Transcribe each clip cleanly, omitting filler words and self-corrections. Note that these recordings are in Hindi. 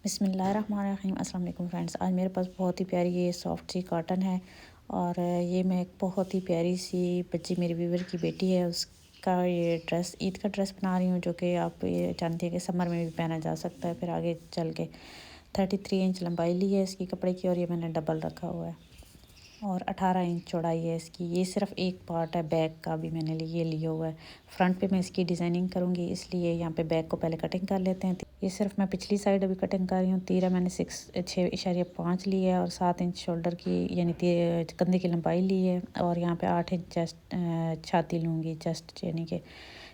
बिस्मिल्लाहिर्रहमानिर्रहीम। अस्सलाम वालेकुम फ्रेंड्स। आज मेरे पास बहुत ही प्यारी ये सॉफ्ट सी कॉटन है और ये मैं एक बहुत ही प्यारी सी बच्ची मेरी व्यूवर की बेटी है उसका ये ड्रेस ईद का ड्रेस बना रही हूँ, जो कि आप ये जानती है कि समर में भी पहना जा सकता है। फिर आगे चल के 33 इंच लंबाई ली है इसकी कपड़े की और ये मैंने डबल रखा हुआ है और 18 इंच चौड़ाई है इसकी। ये सिर्फ एक पार्ट है, बैक का भी मैंने ये लिया हुआ है। फ्रंट पे मैं इसकी डिज़ाइनिंग करूँगी, इसलिए यहाँ पे बैक को पहले कटिंग कर लेते हैं। ये सिर्फ मैं पिछली साइड अभी कटिंग कर रही हूँ। तीरा मैंने 6.5 ली है और 7 इंच शोल्डर की यानी कंधे की लंबाई ली है और यहाँ पे 8 इंच चेस्ट छाती लूँगी, चेस्ट यानी कि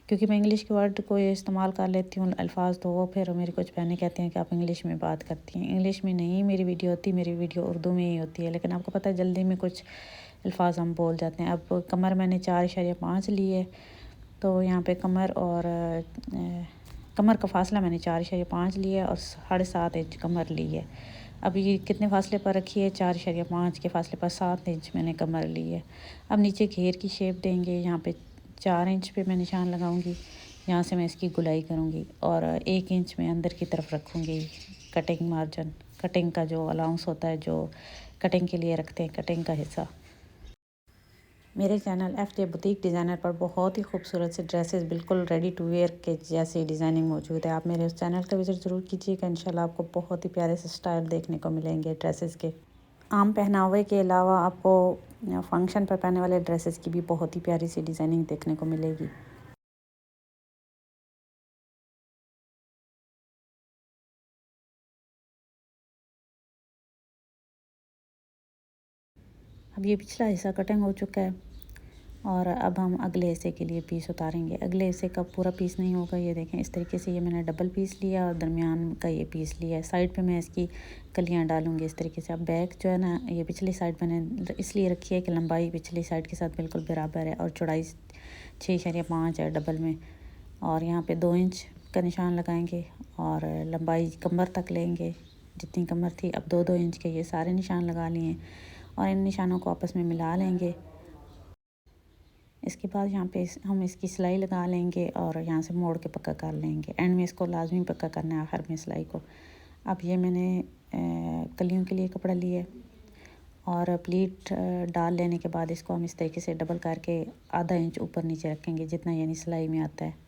क्योंकि मैं इंग्लिश के वर्ड को इस्तेमाल कर लेती हूँ अल्फाज, तो वो फिर मेरी कुछ बहनें कहती हैं कि आप इंग्लिश में बात करती हैं। इंग्लिश में नहीं मेरी वीडियो होती, मेरी वीडियो उर्दू में ही होती है, लेकिन आपको पता है जल्दी में कुछ अल्फाज हम बोल जाते हैं। अब कमर मैंने 4.5 ली है, तो यहाँ पे कमर का फासला मैंने 4.5 लिया है और 7.5 इंच कमर ली है। अब ये कितने फासले पर रखी है, 4.5 के फासले पर 7 इंच मैंने कमर ली है। अब नीचे घेर की शेप देंगे, यहाँ पे 4 इंच पे मैं निशान लगाऊंगी, यहाँ से मैं इसकी गुलाई करूँगी और 1 इंच में अंदर की तरफ रखूँगी कटिंग मार्जिन, कटिंग का जो अलाउंस होता है जो कटिंग के लिए रखते हैं, कटिंग का हिस्सा। मेरे चैनल FJ बुटीक डिज़ाइनर पर बहुत ही खूबसूरत से ड्रेसेस बिल्कुल रेडी टू वेयर के जैसी डिज़ाइनिंग मौजूद है। आप मेरे उस चैनल का विज़िट ज़रूर कीजिएगा, इंशाल्लाह आपको बहुत ही प्यारे से स्टाइल देखने को मिलेंगे ड्रेसेस के। आम पहनावे के अलावा आपको फंक्शन पर पहनने वाले ड्रेसेस की भी बहुत ही प्यारी सी डिज़ाइनिंग देखने को मिलेगी। अब ये पिछला हिस्सा कटिंग हो चुका है और अब हम अगले हिस्से के लिए पीस उतारेंगे। अगले हिस्से का पूरा पीस नहीं होगा, ये देखें इस तरीके से ये मैंने डबल पीस लिया और दरमियान का ये पीस लिया है। साइड पे मैं इसकी कलियां डालूंगी इस तरीके से। अब बैक जो है ना, ये पिछली साइड मैंने इसलिए रखी है कि लंबाई पिछली साइड के साथ बिल्कुल बराबर है और चौड़ाई 6.5 है डबल में, और यहाँ पे 2 इंच का निशान लगाएंगे और लंबाई कमर तक लेंगे जितनी कमर थी। अब 2-2 इंच के ये सारे निशान लगा लिए और इन निशानों को आपस में मिला लेंगे। इसके बाद यहाँ पे हम इसकी सिलाई लगा लेंगे और यहाँ से मोड़ के पक्का कर लेंगे। एंड में इसको लाजमी पक्का करना है आखिर में सिलाई को। अब ये मैंने कलियों के लिए कपड़ा लिया है और प्लीट डाल लेने के बाद इसको हम इस तरीके से डबल करके आधा इंच ऊपर नीचे रखेंगे, जितना यानी सिलाई में आता है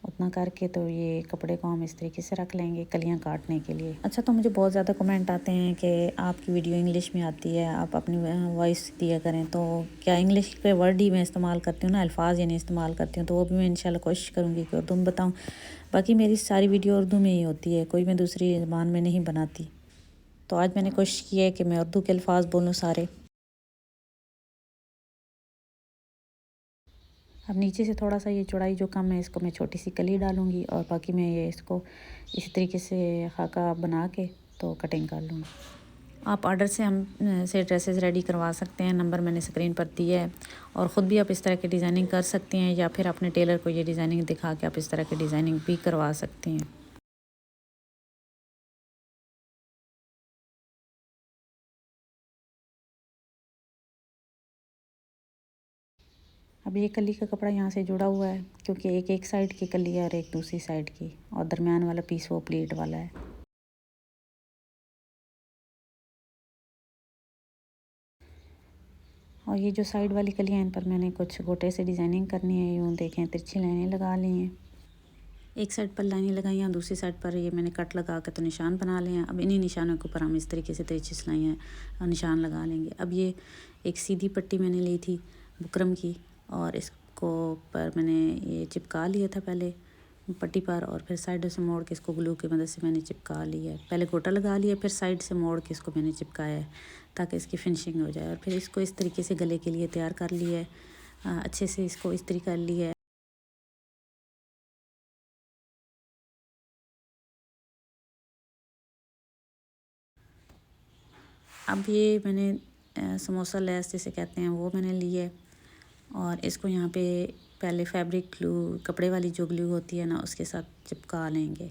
उतना करके। तो ये कपड़े को हम इस तरीके से रख लेंगे कलियां काटने के लिए। अच्छा, तो मुझे बहुत ज़्यादा कमेंट आते हैं कि आपकी वीडियो इंग्लिश में आती है, आप अपनी वॉइस दिया करें। तो क्या इंग्लिश के वर्ड ही मैं इस्तेमाल करती हूँ ना, अल्फाज यानी इस्तेमाल करती हूँ, तो वो भी मैं इंशाल्लाह कोशिश करूँगी कि उर्दू में बताऊँ। बाकी मेरी सारी वीडियो उर्दू में ही होती है, कोई मैं दूसरी ज़बान में नहीं बनाती। तो आज मैंने कोशिश की है कि मैं उर्दू के अल्फाज बोलूँ सारे। अब नीचे से थोड़ा सा ये चौड़ाई जो कम है इसको मैं छोटी सी कली डालूँगी और बाकी मैं ये इसको इसी तरीके से खाका बना के तो कटिंग कर लूँगी। आप ऑर्डर से हम से ड्रेसेस रेडी करवा सकते हैं, नंबर मैंने स्क्रीन पर दिया है। और ख़ुद भी आप इस तरह की डिज़ाइनिंग कर सकते हैं या फिर अपने टेलर को ये डिज़ाइनिंग दिखा के आप इस तरह की डिज़ाइनिंग भी करवा सकते हैं। अब ये कली का कपड़ा यहाँ से जुड़ा हुआ है क्योंकि एक साइड की कली है और एक दूसरी साइड की, और दरमियान वाला पीस वो प्लीट वाला है। और ये जो साइड वाली कलियाँ इन पर मैंने कुछ गोटे से डिज़ाइनिंग करनी है। यूँ देखें तिरछी लाइनें लगा ली हैं, एक साइड पर लाइनें लगाई हैं, दूसरी साइड पर ये मैंने कट लगा के तो निशान बना लिए हैं। अब इन्हीं निशानों के ऊपर हम इस तरीके से तिरछी सिलाइयाँ निशान लगा लेंगे। अब ये एक सीधी पट्टी मैंने ली थी बुकरम की और इसको पर मैंने ये चिपका लिया था पहले पट्टी पर, और फिर साइडों से मोड़ के इसको ग्लू की मदद से मैंने चिपका लिया है। पहले गोटा लगा लिया, फिर साइड से मोड़ के इसको मैंने चिपकाया है ताकि इसकी फिनिशिंग हो जाए। और फिर इसको इस तरीके से गले के लिए तैयार कर लिया है, अच्छे से इसको इस्त्री कर लिया है। अब ये मैंने समोसा लेस जिसे कहते हैं वो मैंने ली है और इसको यहाँ पे पहले फैब्रिक ग्लू, कपड़े वाली जो ग्लू होती है ना, उसके साथ चिपका लेंगे।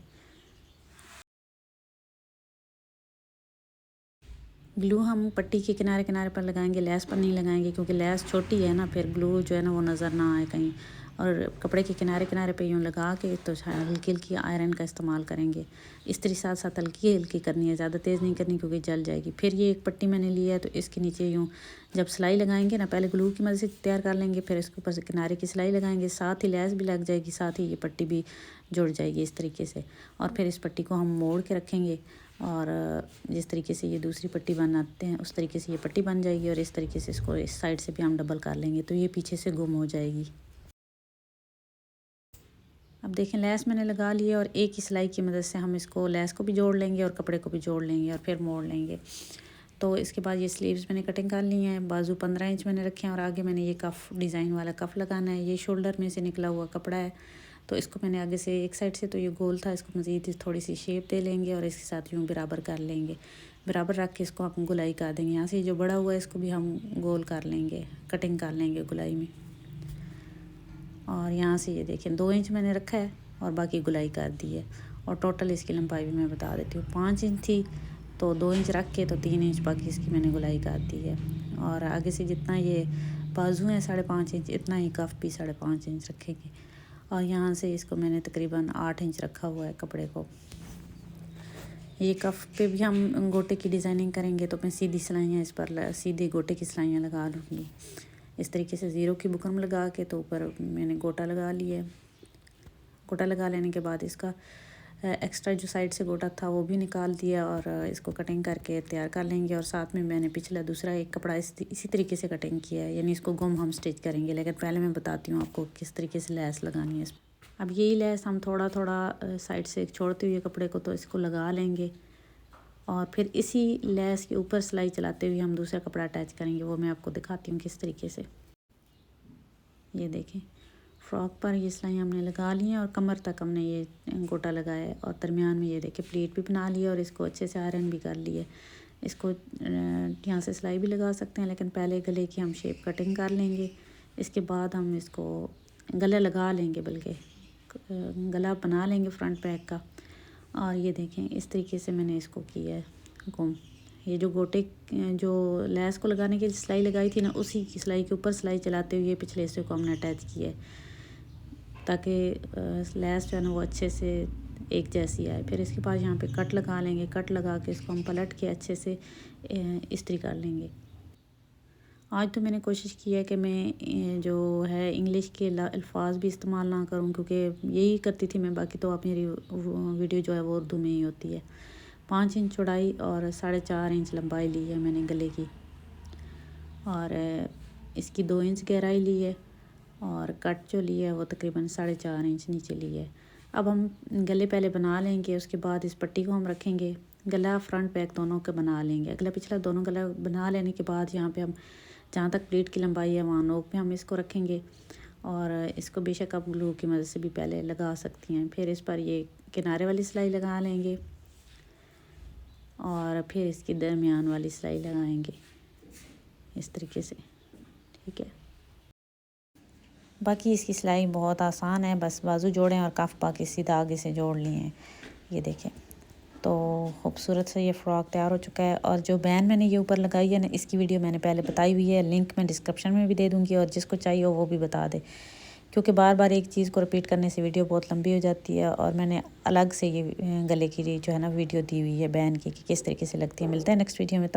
ग्लू हम पट्टी के किनारे किनारे पर लगाएंगे, लेस पर नहीं लगाएंगे क्योंकि लेस छोटी है ना, फिर ग्लू जो है ना वो नज़र ना आए कहीं। और कपड़े के किनारे किनारे पे यूँ लगा के तो हल्की हल्की आयरन का इस्तेमाल करेंगे। इस्त्री साथ साथ हल्की हल्की करनी है, ज़्यादा तेज़ नहीं करनी क्योंकि जल जाएगी। फिर ये एक पट्टी मैंने ली है तो इसके नीचे यूँ जब सिलाई लगाएंगे ना, पहले ग्लू की मदद से तैयार कर लेंगे, फिर इसके ऊपर से किनारे की सिलाई लगाएंगे, साथ ही लैस भी लग जाएगी, साथ ही ये पट्टी भी जुड़ जाएगी इस तरीके से। और फिर इस पट्टी को हम मोड़ के रखेंगे और जिस तरीके से ये दूसरी पट्टी बनाते हैं उस तरीके से ये पट्टी बन जाएगी। और इस तरीके से इसको इस साइड से भी हम डबल कर लेंगे तो ये पीछे से गुम हो जाएगी। अब देखें लैस मैंने लगा ली है और एक ही सिलाई की मदद से हम इसको लैस को भी जोड़ लेंगे और कपड़े को भी जोड़ लेंगे और फिर मोड़ लेंगे। तो इसके बाद ये स्लीव्स मैंने कटिंग कर ली हैं, बाजू 15 इंच मैंने रखे हैं और आगे मैंने ये कफ़ डिज़ाइन वाला कफ़ लगाना है। ये शोल्डर में से निकला हुआ कपड़ा है तो इसको मैंने आगे से एक साइड से तो ये गोल था, इसको मज़ीद थोड़ी सी शेप दे लेंगे और इसके साथ यूँ बराबर कर लेंगे। बराबर रख के इसको हम गुलाई कर देंगे। यहाँ से जो बड़ा हुआ है इसको भी हम गोल कर लेंगे, कटिंग कर लेंगे गुलाई में। और यहाँ से ये देखें 2 इंच मैंने रखा है और बाकी गुलाई कर दी है। और टोटल इसकी लंबाई भी मैं बता देती हूँ, 5 इंच थी तो 2 इंच रख के तो 3 इंच बाकी इसकी मैंने गुलाई कर दी है। और आगे से जितना ये बाजू है 5.5 इंच, इतना ही कफ भी 5.5 इंच रखेंगे। और यहाँ से इसको मैंने तकरीबन 8 इंच रखा हुआ है कपड़े को। ये कफ पे भी हम गोटे की डिज़ाइनिंग करेंगे तो मैं सीधी सिलाइयाँ इस पर सीधे गोटे की सिलाइयाँ लगा लूँगी। इस तरीके से ज़ीरो की बुकरम लगा के तो ऊपर मैंने गोटा लगा लिया है। गोटा लगा लेने के बाद इसका एक्स्ट्रा जो साइड से गोटा था वो भी निकाल दिया और इसको कटिंग करके तैयार कर लेंगे। और साथ में मैंने पिछला दूसरा एक कपड़ा इसी तरीके से कटिंग किया है, यानी इसको गुम हम स्टिच करेंगे। लेकिन पहले मैं बताती हूँ आपको किस तरीके से लैस लगानी है। अब यही लैस हम थोड़ा थोड़ा साइड से छोड़ते हुए कपड़े को तो इसको लगा लेंगे और फिर इसी लैस के ऊपर सिलाई चलाते हुए हम दूसरा कपड़ा अटैच करेंगे। वो मैं आपको दिखाती हूँ किस तरीके से। ये देखें फ्रॉक पर ये सिलाई हमने लगा ली है और कमर तक हमने ये गोटा लगाया है और दरमियान में ये देखें प्लेट भी बना लिया और इसको अच्छे से आयरन भी कर लिए। इसको यहाँ से सिलाई भी लगा सकते हैं, लेकिन पहले गले की हम शेप कटिंग कर लेंगे। इसके बाद हम इसको गला लगा लेंगे, बल्कि गला बना लेंगे फ्रंट बैक का। और ये देखें इस तरीके से मैंने इसको किया है गुम। ये जो गोटे जो लैस को लगाने की सिलाई लगाई थी ना, उसी की सिलाई के ऊपर सिलाई चलाते हुए पिछले हिस्से को हमने अटैच किया है ताकि लैस जो है ना वो अच्छे से एक जैसी आए। फिर इसके बाद यहाँ पे कट लगा लेंगे। कट लगा के इसको हम पलट के अच्छे से इस्त्री कर लेंगे। आज तो मैंने कोशिश की है कि मैं जो है इंग्लिश के अल्फाज भी इस्तेमाल ना करूं, क्योंकि यही करती थी मैं। बाकी तो आप मेरी वीडियो जो है वो उर्दू में ही होती है। 5 इंच चौड़ाई और 4.5 इंच लंबाई ली है मैंने गले की और इसकी 2 इंच गहराई ली है और कट जो ली है वो तकरीबन 4.5 इंच नीचे ली है। अब हम गले पहले बना लेंगे, उसके बाद इस पट्टी को हम रखेंगे। गला फ्रंट बैक दोनों के बना लेंगे, अगला पिछला दोनों गला बना लेने के बाद यहाँ पे हम जहाँ तक प्लेट की लंबाई है वहाँ नोक पे हम इसको रखेंगे और इसको बेशक आप ग्लू की मदद से भी पहले लगा सकती हैं। फिर इस पर ये किनारे वाली सिलाई लगा लेंगे और फिर इसकी दरमियान वाली सिलाई लगाएंगे इस तरीके से, ठीक है। बाकी इसकी सिलाई बहुत आसान है, बस बाजू जोड़ें और कफ बाकी सीधा आगे से जोड़ लिए हैं। ये देखें तो खूबसूरत से ये फ़्रॉक तैयार हो चुका है। और जो बैन मैंने ये ऊपर लगाई है ना, इसकी वीडियो मैंने पहले बताई हुई है, लिंक मैं डिस्क्रिप्शन में भी दे दूँगी और जिसको चाहिए हो वो भी बता दे, क्योंकि बार बार एक चीज़ को रिपीट करने से वीडियो बहुत लंबी हो जाती है। और मैंने अलग से ये गले की जो है ना वीडियो दी हुई है बैन की कि किस तरीके से लगती है। मिलते हैं नेक्स्ट वीडियो में, तब